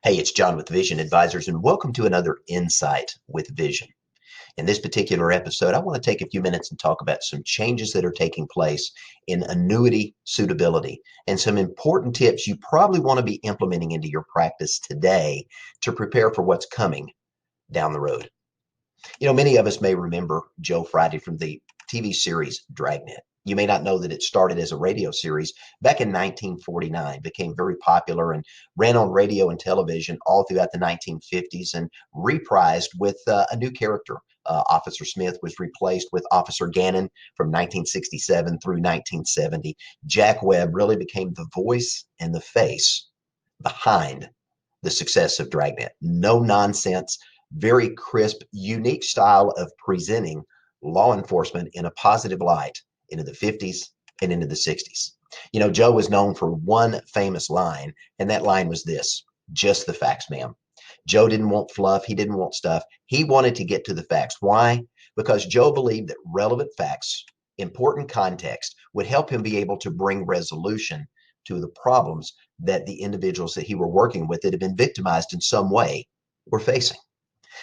Hey, it's John with Vision Advisors, and welcome to another Insight with Vision. In this particular episode, I want to take a few minutes and talk about some changes that are taking place in annuity suitability and some important tips you probably want to be implementing into your practice today to prepare for what's coming down the road. Many of us may remember Joe Friday from the TV series Dragnet. You may not know that it started as a radio series back in 1949, became very popular and ran on radio and television all throughout the 1950s and reprised with a new character. Officer Smith was replaced with Officer Gannon from 1967 through 1970. Jack Webb really became the voice and the face behind the success of Dragnet. No nonsense, very crisp, unique style of presenting law enforcement in a positive light into the 50s and into the 60s. Joe was known for one famous line, and that line was this: just the facts, ma'am. Joe didn't want fluff. He didn't want stuff. He wanted to get to the facts. Why? Because Joe believed that relevant facts, important context, would help him be able to bring resolution to the problems that the individuals that he were working with that had been victimized in some way were facing.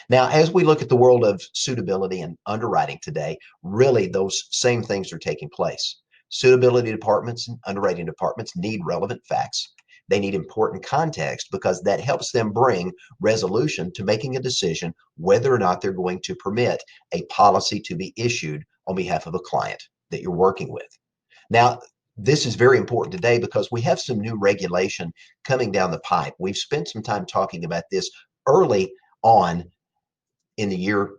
Now, as we look at the world of suitability and underwriting today, really those same things are taking place. Suitability departments and underwriting departments need relevant facts. They need important context because that helps them bring resolution to making a decision whether or not they're going to permit a policy to be issued on behalf of a client that you're working with. Now, this is very important today because we have some new regulation coming down the pipe. We've spent some time talking about this early on in the year,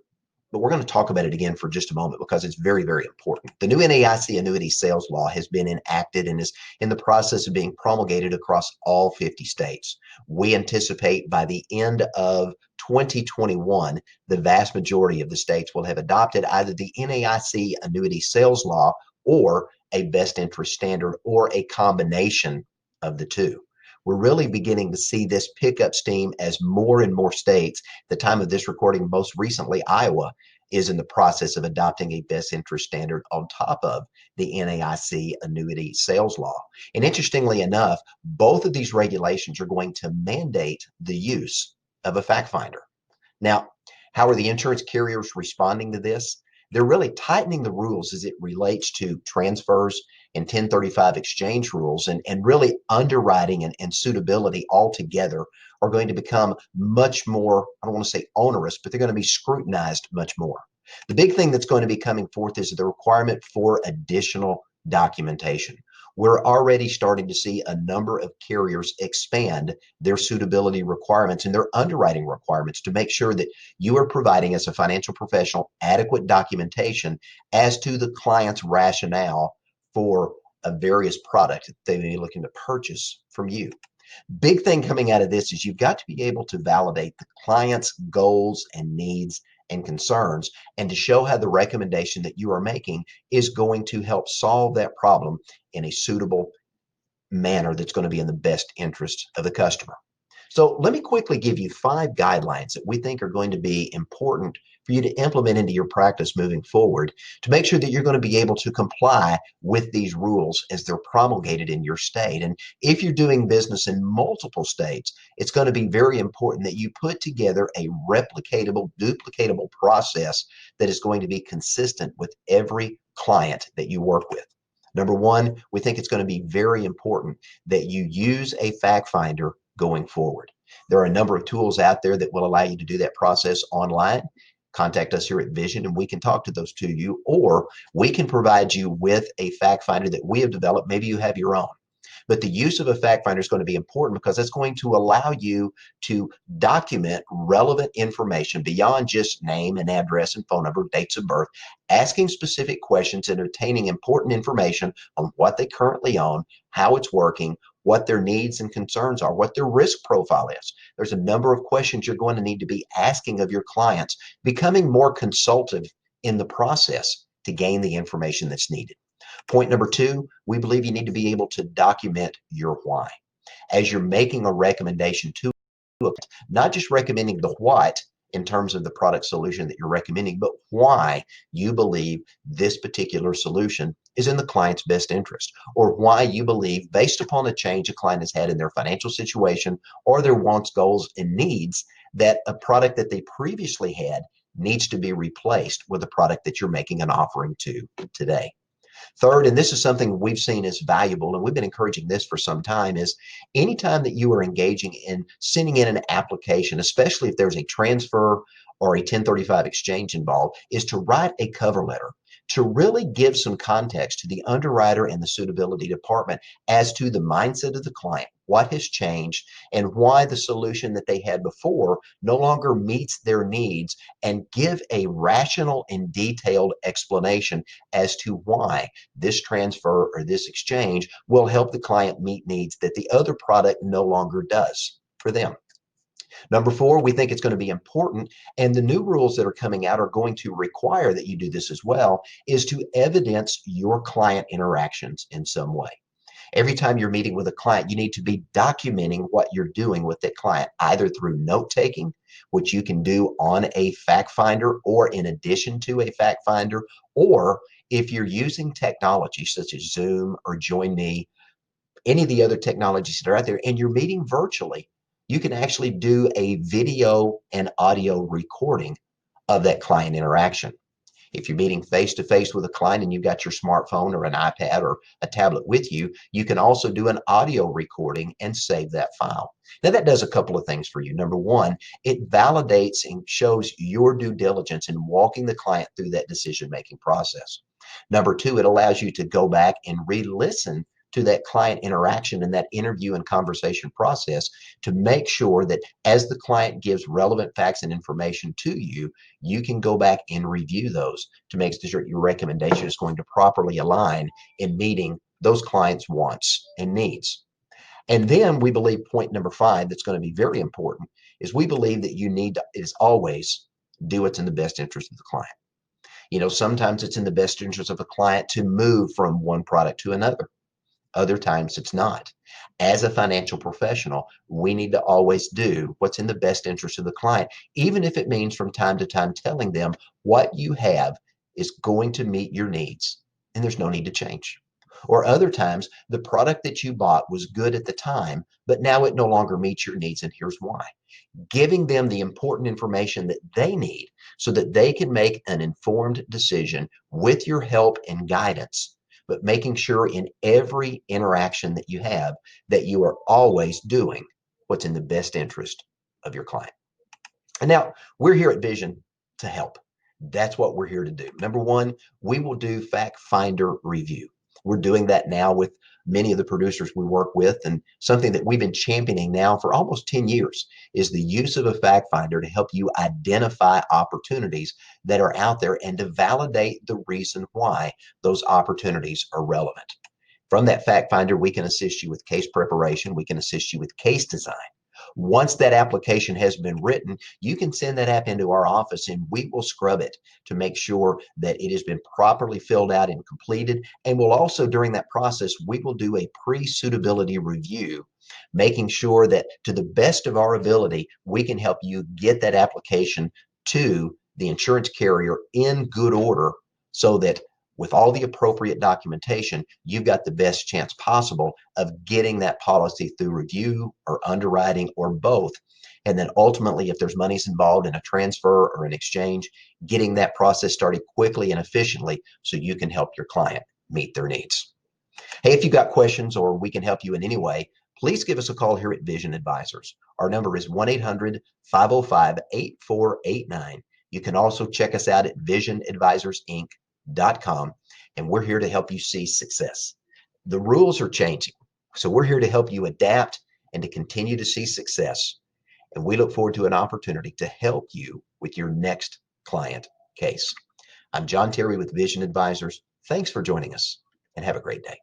but we're going to talk about it again for just a moment because it's very, very important. The new NAIC annuity sales law has been enacted and is in the process of being promulgated across all 50 states. We anticipate by the end of 2021, the vast majority of the states will have adopted either the NAIC annuity sales law or a best interest standard or a combination of the two. We're really beginning to see this pick up steam as more and more states, at the time of this recording, most recently Iowa, is in the process of adopting a best interest standard on top of the NAIC annuity sales law. And interestingly enough, both of these regulations are going to mandate the use of a fact finder. Now, how are the insurance carriers responding to this? They're really tightening the rules as it relates to transfers and 1035 exchange rules, and really underwriting and suitability altogether are going to become much more, I don't want to say onerous, but they're going to be scrutinized much more. The big thing that's going to be coming forth is the requirement for additional documentation. We're already starting to see a number of carriers expand their suitability requirements and their underwriting requirements to make sure that you are providing, as a financial professional, adequate documentation as to the client's rationale for a various product that they may be looking to purchase from you. Big thing coming out of this is you've got to be able to validate the client's goals and needs and concerns, and to show how the recommendation that you are making is going to help solve that problem in a suitable manner that's going to be in the best interest of the customer. So let me quickly give you 5 guidelines that we think are going to be important for you to implement into your practice moving forward to make sure that you're going to be able to comply with these rules as they're promulgated in your state. And if you're doing business in multiple states, it's going to be very important that you put together a replicatable, duplicatable process that is going to be consistent with every client that you work with. Number 1, we think it's going to be very important that you use a fact finder going forward. There are a number of tools out there that will allow you to do that process online. Contact us here at Vision and we can talk to those to you, or we can provide you with a fact finder that we have developed. Maybe you have your own. But the use of a fact finder is going to be important because it's going to allow you to document relevant information beyond just name and address and phone number, dates of birth, asking specific questions and obtaining important information on what they currently own, how it's working, what their needs and concerns are, what their risk profile is. There's a number of questions you're going to need to be asking of your clients, becoming more consultative in the process to gain the information that's needed. Point number 2, we believe you need to be able to document your why. As you're making a recommendation to a client, not just recommending the what in terms of the product solution that you're recommending, but why you believe this particular solution is in the client's best interest, or why you believe, based upon a change a client has had in their financial situation or their wants, goals, and needs, that a product that they previously had needs to be replaced with a product that you're making an offering to today. Third, and this is something we've seen as valuable, and we've been encouraging this for some time, is anytime that you are engaging in sending in an application, especially if there's a transfer or a 1035 exchange involved, is to write a cover letter to really give some context to the underwriter and the suitability department as to the mindset of the client, what has changed, and why the solution that they had before no longer meets their needs, and give a rational and detailed explanation as to why this transfer or this exchange will help the client meet needs that the other product no longer does for them. Number four, we think it's going to be important, and the new rules that are coming out are going to require that you do this as well, is to evidence your client interactions in some way. Every time you're meeting with a client, you need to be documenting what you're doing with that client, either through note taking, which you can do on a fact finder or in addition to a fact finder, or if you're using technology such as Zoom or Join Me, any of the other technologies that are out there, and you're meeting virtually, you can actually do a video and audio recording of that client interaction. If you're meeting face to face with a client and you've got your smartphone or an iPad or a tablet with you, you can also do an audio recording and save that file. Now, that does a couple of things for you. Number one, it validates and shows your due diligence in walking the client through that decision-making process. Number two, it allows you to go back and re-listen to that client interaction and that interview and conversation process to make sure that as the client gives relevant facts and information to you, you can go back and review those to make sure your recommendation is going to properly align in meeting those clients' wants and needs. And then we believe point number five, that's going to be very important, is we believe that you need to, is always do what's in the best interest of the client. You know, sometimes it's in the best interest of a client to move from one product to another. Other times it's not. As a financial professional, we need to always do what's in the best interest of the client, even if it means from time to time telling them what you have is going to meet your needs and there's no need to change. Or other times, the product that you bought was good at the time, but now it no longer meets your needs, and here's why. Giving them the important information that they need so that they can make an informed decision with your help and guidance, but making sure in every interaction that you have that you are always doing what's in the best interest of your client. And now we're here at Vision to help. That's what we're here to do. Number one, we will do fact finder review. We're doing that now with many of the producers we work with, and something that we've been championing now for almost 10 years is the use of a fact finder to help you identify opportunities that are out there and to validate the reason why those opportunities are relevant. From that fact finder, we can assist you with case preparation. We can assist you with case design. Once that application has been written, you can send that app into our office and we will scrub it to make sure that it has been properly filled out and completed. And we'll also, during that process, we will do a pre-suitability review, making sure that to the best of our ability, we can help you get that application to the insurance carrier in good order so that with all the appropriate documentation, you've got the best chance possible of getting that policy through review or underwriting or both. And then ultimately, if there's monies involved in a transfer or an exchange, getting that process started quickly and efficiently so you can help your client meet their needs. Hey, if you've got questions or we can help you in any way, please give us a call here at Vision Advisors. Our number is 1-800-505-8489. You can also check us out at visionadvisorsinc.com, and we're here to help you see success. The rules are changing, so we're here to help you adapt and to continue to see success. And we look forward to an opportunity to help you with your next client case. I'm John Terry with Vision Advisors. Thanks for joining us, and have a great day.